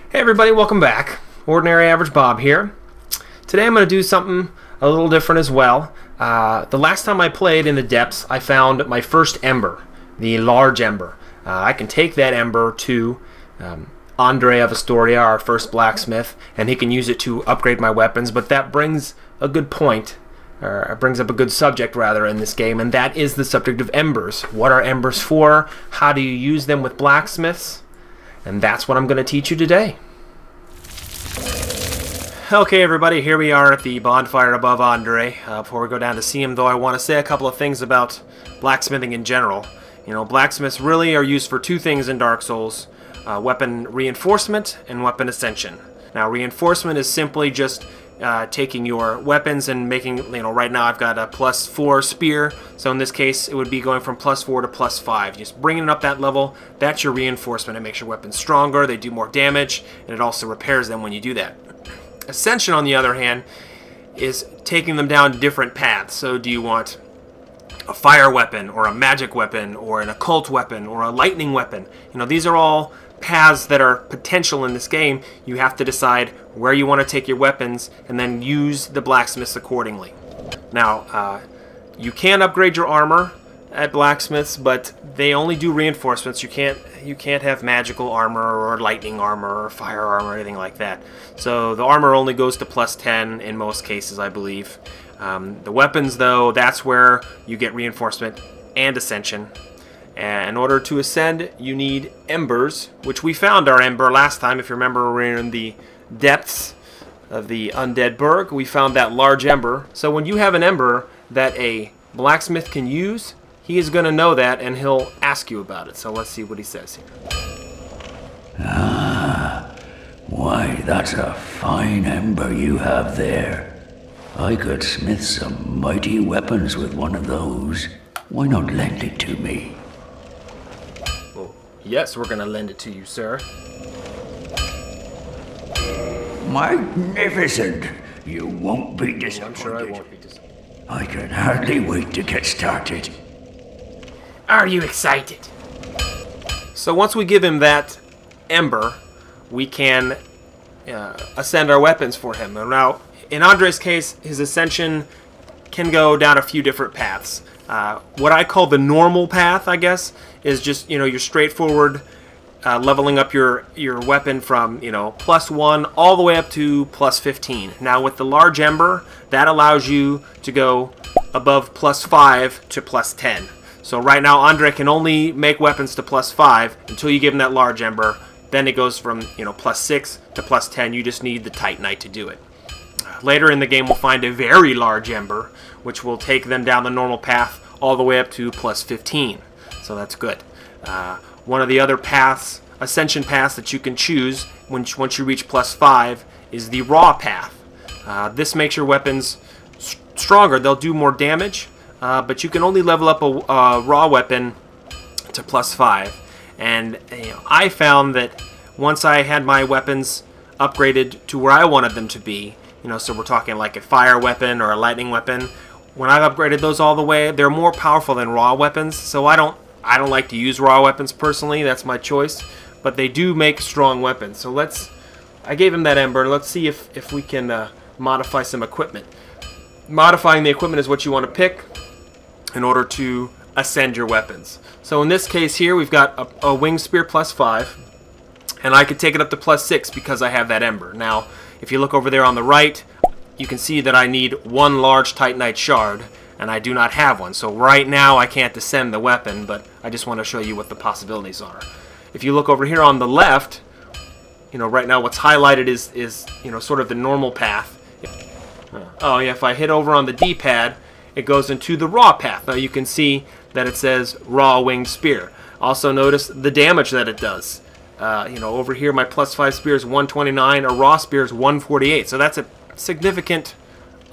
Hey everybody, welcome back. Ordinary Average Bob here. Today I'm going to do something a little different as well. The last time I played in the depths, I found my first ember, the large ember. I can take that ember to Andre of Astoria, our first blacksmith, and he can use it to upgrade my weapons, but that brings a good point, or brings up a good subject rather in this game, and that is the subject of embers. What are embers for? How do you use them with blacksmiths? And that's what I'm going to teach you today. Okay everybody, here we are at the bonfire above Andre. Before we go down to see him, though, I want to say a couple of things about blacksmithing in general. You know, blacksmiths really are used for two things in Dark Souls: weapon reinforcement and weapon ascension. Now, reinforcement is simply just taking your weapons and making, you know, right now I've got a +4 spear, so in this case it would be going from +4 to +5. Just bringing it up that level, that's your reinforcement. It makes your weapons stronger, they do more damage, and it also repairs them when you do that. Ascension, on the other hand, is taking them down different paths. So do you want a fire weapon, or a magic weapon, or an occult weapon, or a lightning weapon? You know, these are all paths that are potential in this game. You have to decide where you want to take your weapons and then use the blacksmiths accordingly. Now, you can upgrade your armor at blacksmiths, but they only do reinforcements. You can't have magical armor or lightning armor or fire armor or anything like that. So the armor only goes to +10 in most cases, I believe. The weapons, though, that's where you get reinforcement and ascension. And in order to ascend, you need embers, which we found our ember last time. If you remember, we were in the depths of the undead burg. We found that large ember. So when you have an ember that a blacksmith can use, he is going to know that, and he'll ask you about it. So let's see what he says here. Ah, why, that's a fine ember you have there. I could smith some mighty weapons with one of those. Why not lend it to me? Well, yes, we're going to lend it to you, sir. Magnificent! You won't be disappointed. I'm sure I won't be disappointed. I can hardly wait to get started. Are you excited? So once we give him that ember, we can ascend our weapons for him. Now, in Andre's case, his ascension can go down a few different paths. What I call the normal path, I guess, is just, you know, your straightforward leveling up your weapon from, you know, +1 all the way up to +15. Now with the large ember, that allows you to go above +5 to +10. So right now Andre can only make weapons to +5 until you give him that large ember. Then it goes from, you know, +6 to +10. You just need the Titanite to do it. Later in the game we'll find a very large ember, which will take them down the normal path all the way up to +15. So that's good. One of the other paths, ascension paths, that you can choose once you reach +5 is the raw path. This makes your weapons stronger. They'll do more damage, but you can only level up a raw weapon to +5. And you know, I found that once I had my weapons upgraded to where I wanted them to be, you know, so we're talking like a fire weapon or a lightning weapon, when I've upgraded those all the way, they're more powerful than raw weapons. So I don't like to use raw weapons personally. That's my choice, but they do make strong weapons. So I gave him that ember. Let's see if we can modify some equipment. Modifying the equipment is what you want to pick in order to ascend your weapons. So in this case here, we've got a winged spear +5, and I could take it up to +6 because I have that ember. Now, if you look over there on the right, you can see that I need one large Titanite shard, and I do not have one. So right now I can't ascend the weapon, but I just want to show you what the possibilities are. If you look over here on the left, you know, right now what's highlighted is you know, sort of the normal path. Oh yeah, if I hit over on the D-pad, it goes into the raw path. Now you can see that it says raw winged spear. Also notice the damage that it does. You know, over here my +5 spear is 129, a raw spear is 148. So that's a significant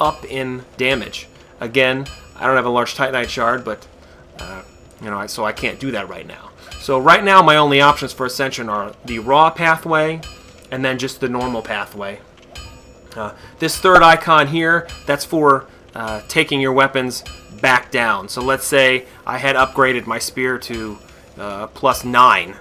up in damage. Again, I don't have a large Titanite shard, but you know, so I can't do that right now. So right now my only options for ascension are the raw pathway and then just the normal pathway. This third icon here, that's for taking your weapons back down. So let's say I had upgraded my spear to +9,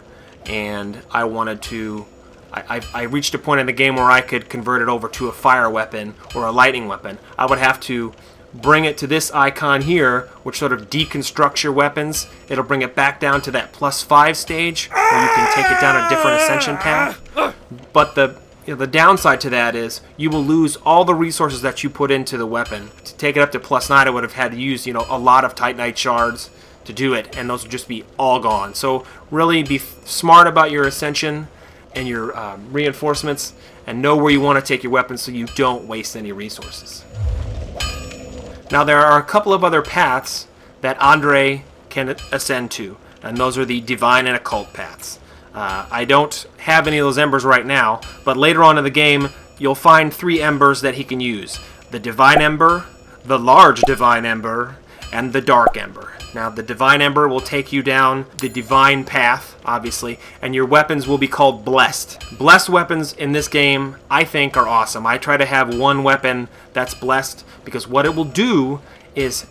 and I wanted to I reached a point in the game where I could convert it over to a fire weapon or a lightning weapon. I would have to bring it to this icon here, which sort of deconstructs your weapons. It'll bring it back down to that +5 stage, where you can take it down a different ascension path. But the downside to that is you will lose all the resources that you put into the weapon. To take it up to +9, I would have had to use, a lot of Titanite shards to do it, and those would just be all gone. So really be smart about your ascension and your reinforcements, and know where you want to take your weapons so you don't waste any resources. Now there are a couple of other paths that Andre can ascend to, and those are the divine and occult paths. I don't have any of those embers right now, but later on in the game you'll find 3 embers that he can use. The divine ember, the large divine ember, and the dark ember. Now the divine ember will take you down the divine path, obviously, and your weapons will be called blessed. Blessed weapons in this game, I think, are awesome. I try to have one weapon that's blessed, because what it will do is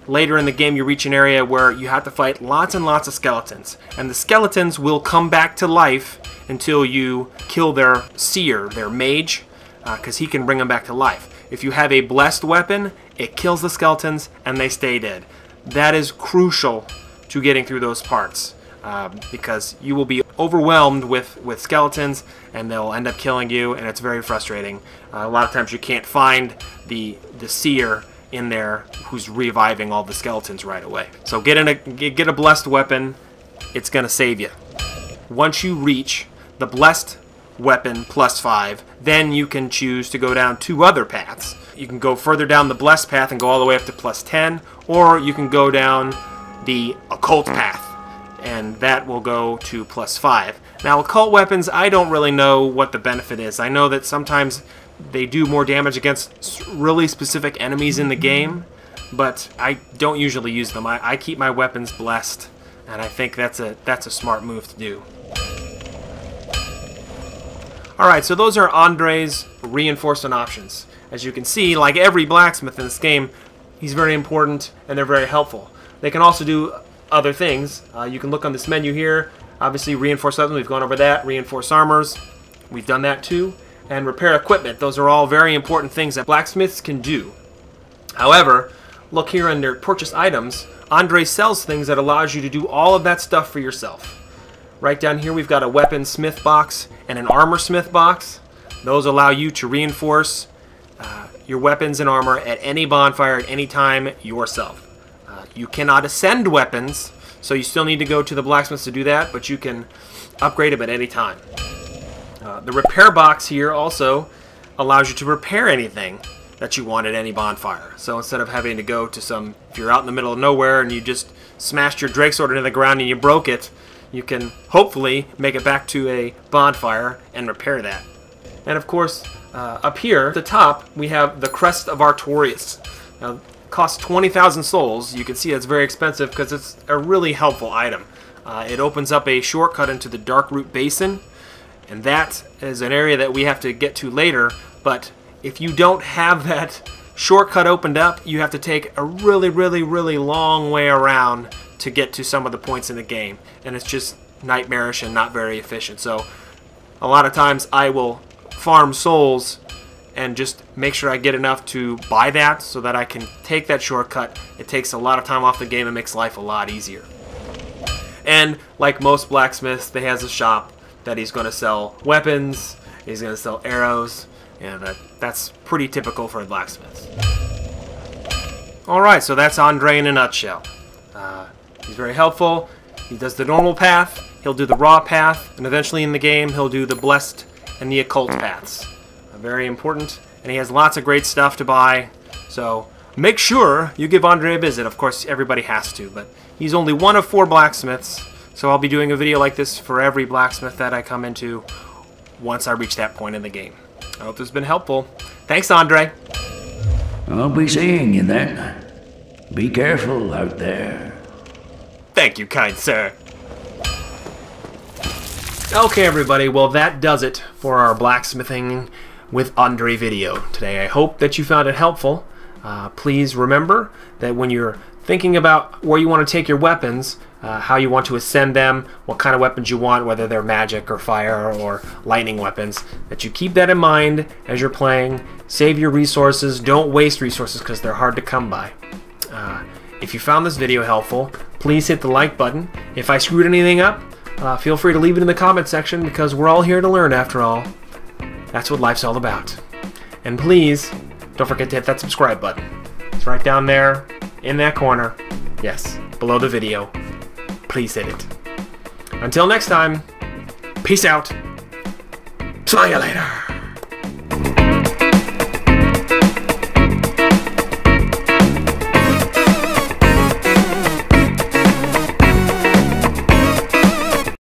later in the game you reach an area where you have to fight lots and lots of skeletons, and the skeletons will come back to life until you kill their seer, their mage, because he can bring them back to life. If you have a blessed weapon, it kills the skeletons and they stay dead. That is crucial to getting through those parts, because you will be overwhelmed with skeletons and they'll end up killing you, and it's very frustrating. A lot of times you can't find the seer in there who's reviving all the skeletons right away. So get a blessed weapon. It's gonna save you. Once you reach the blessed weapon +5, then you can choose to go down 2 other paths. You can go further down the blessed path and go all the way up to +10, or you can go down the occult path, and that will go to +5. Now occult weapons, I don't really know what the benefit is. I know that sometimes they do more damage against really specific enemies in the game, but I don't usually use them. I keep my weapons blessed, and I think that's a smart move to do. Alright, so those are Andre's reinforcement options. As you can see, like every blacksmith in this game, he's very important and they're very helpful. They can also do other things. You can look on this menu here. Obviously, reinforce weapons, we've gone over that. Reinforce armors, we've done that too. And repair equipment, those are all very important things that blacksmiths can do. However, look here under purchase items. Andre sells things that allows you to do all of that stuff for yourself. Right down here we've got a weapon smith box and an armor smith box. Those allow you to reinforce your weapons and armor at any bonfire at any time yourself. You cannot ascend weapons, so you still need to go to the blacksmiths to do that, but you can upgrade them at any time. The repair box here also allows you to repair anything that you want at any bonfire. So instead of having to go to if you're out in the middle of nowhere and you just smashed your Drake sword into the ground and you broke it, you can hopefully make it back to a bonfire and repair that. And of course, up here at the top, we have the Crest of Artorias. Now, it costs 20,000 souls. You can see it's very expensive because it's a really helpful item. It opens up a shortcut into the Darkroot Basin, and that is an area that we have to get to later, but if you don't have that shortcut opened up, you have to take a really, really, really long way around to get to some of the points in the game, and it's just nightmarish and not very efficient. So a lot of times I will farm souls and just make sure I get enough to buy that so that I can take that shortcut. It takes a lot of time off the game and makes life a lot easier. And like most blacksmiths, they has a shop that he's going to sell weapons, he's going to sell arrows, and that's pretty typical for blacksmiths. Alright, so that's Andre in a nutshell. He's very helpful. He does the normal path, he'll do the raw path, and eventually in the game he'll do the blessed and the occult paths. Very important, and he has lots of great stuff to buy, so make sure you give Andre a visit. Of course, everybody has to, but he's only one of 4 blacksmiths, so I'll be doing a video like this for every blacksmith that I come into once I reach that point in the game. I hope this has been helpful. Thanks, Andre. I'll be seeing you then. Be careful out there. Thank you, kind sir. Okay, everybody, well, that does it for our blacksmithing with Andre video today. I hope that you found it helpful. Please remember that when you're thinking about where you want to take your weapons, how you want to ascend them, what kind of weapons you want, whether they're magic or fire or lightning weapons, that you keep that in mind as you're playing. Save your resources. Don't waste resources because they're hard to come by. If you found this video helpful, please hit the like button. If I screwed anything up, feel free to leave it in the comment section, because we're all here to learn after all. That's what life's all about. And please, don't forget to hit that subscribe button. It's right down there in that corner. Yes, below the video. Please hit it. Until next time, peace out. See you later.